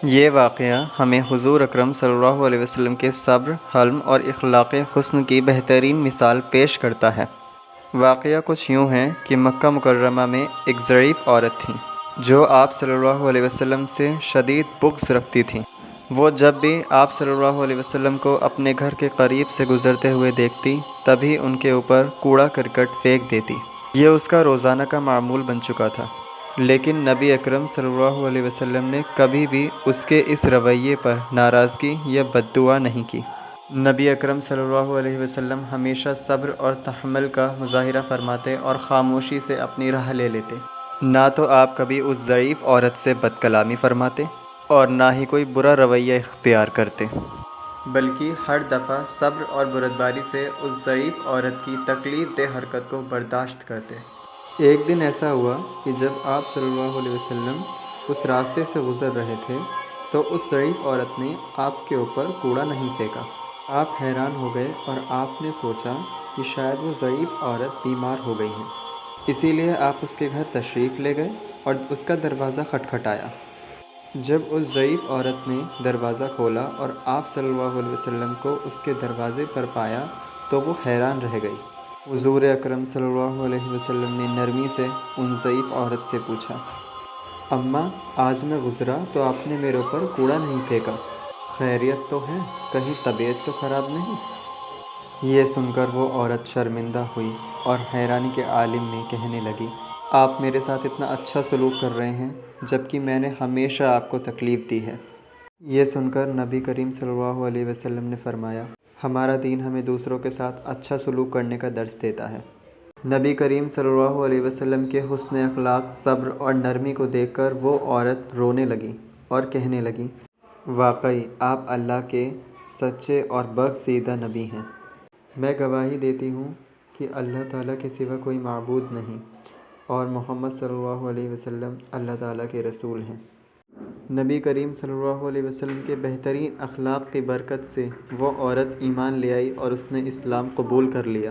یہ واقعہ ہمیں حضور اکرم صلی اللہ علیہ وسلم کے صبر، حلم اور اخلاق حسن کی بہترین مثال پیش کرتا ہے۔ واقعہ کچھ یوں ہے کہ مکہ مکرمہ میں ایک ضعیف عورت تھیں جو آپ صلی اللہ علیہ وسلم سے شدید بغض رکھتی تھیں۔ وہ جب بھی آپ صلی اللہ علیہ وسلم کو اپنے گھر کے قریب سے گزرتے ہوئے دیکھتی تبھی ان کے اوپر کوڑا کرکٹ پھینک دیتی۔ یہ اس کا روزانہ کا معمول بن چکا تھا، لیکن نبی اکرم صلی اللہ علیہ وسلم نے کبھی بھی اس کے اس رویے پر ناراضگی یا بد دعا نہیں کی۔ نبی اکرم صلی اللہ علیہ وسلم ہمیشہ صبر اور تحمل کا مظاہرہ فرماتے اور خاموشی سے اپنی راہ لے لیتے۔ نہ تو آپ کبھی اس ضعیف عورت سے بد کلامی فرماتے اور نہ ہی کوئی برا رویہ اختیار کرتے، بلکہ ہر دفعہ صبر اور بردباری سے اس ضعیف عورت کی تکلیف دہ حرکت کو برداشت کرتے۔ ایک دن ایسا ہوا کہ جب آپ صلی اللہ علیہ وسلم اس راستے سے گزر رہے تھے تو اس ضعیف عورت نے آپ کے اوپر کوڑا نہیں پھینکا۔ آپ حیران ہو گئے اور آپ نے سوچا کہ شاید وہ ضعیف عورت بیمار ہو گئی ہے، اسی لیے آپ اس کے گھر تشریف لے گئے اور اس کا دروازہ کھٹکھٹایا۔ جب اس ضعیف عورت نے دروازہ کھولا اور آپ صلی اللہ علیہ وسلم کو اس کے دروازے پر پایا تو وہ حیران رہ گئی۔ حضور اکرم صلی اللہ علیہ وسلم نے نرمی سے ان ضعیف عورت سے پوچھا، اماں، آج میں گزرا تو آپ نے میرے اوپر کوڑا نہیں پھینکا، خیریت تو ہے؟ کہیں طبیعت تو خراب نہیں؟ یہ سن کر وہ عورت شرمندہ ہوئی اور حیرانی کے عالم میں کہنے لگی، آپ میرے ساتھ اتنا اچھا سلوک کر رہے ہیں جبکہ میں نے ہمیشہ آپ کو تکلیف دی ہے۔ یہ سن کر نبی کریم صلی اللہ علیہ وسلم نے فرمایا، ہمارا دین ہمیں دوسروں کے ساتھ اچھا سلوک کرنے کا درس دیتا ہے۔ نبی کریم صلی اللہ علیہ وسلم کے حسن اخلاق، صبر اور نرمی کو دیکھ کر وہ عورت رونے لگی اور کہنے لگی، واقعی آپ اللہ کے سچے اور برگزیدہ نبی ہیں۔ میں گواہی دیتی ہوں کہ اللہ تعالیٰ کے سوا کوئی معبود نہیں اور محمد صلی اللہ علیہ وسلم اللہ تعالیٰ کے رسول ہیں۔ نبی کریم صلی اللہ علیہ وسلم کے بہترین اخلاق کی برکت سے وہ عورت ایمان لے آئی اور اس نے اسلام قبول کر لیا۔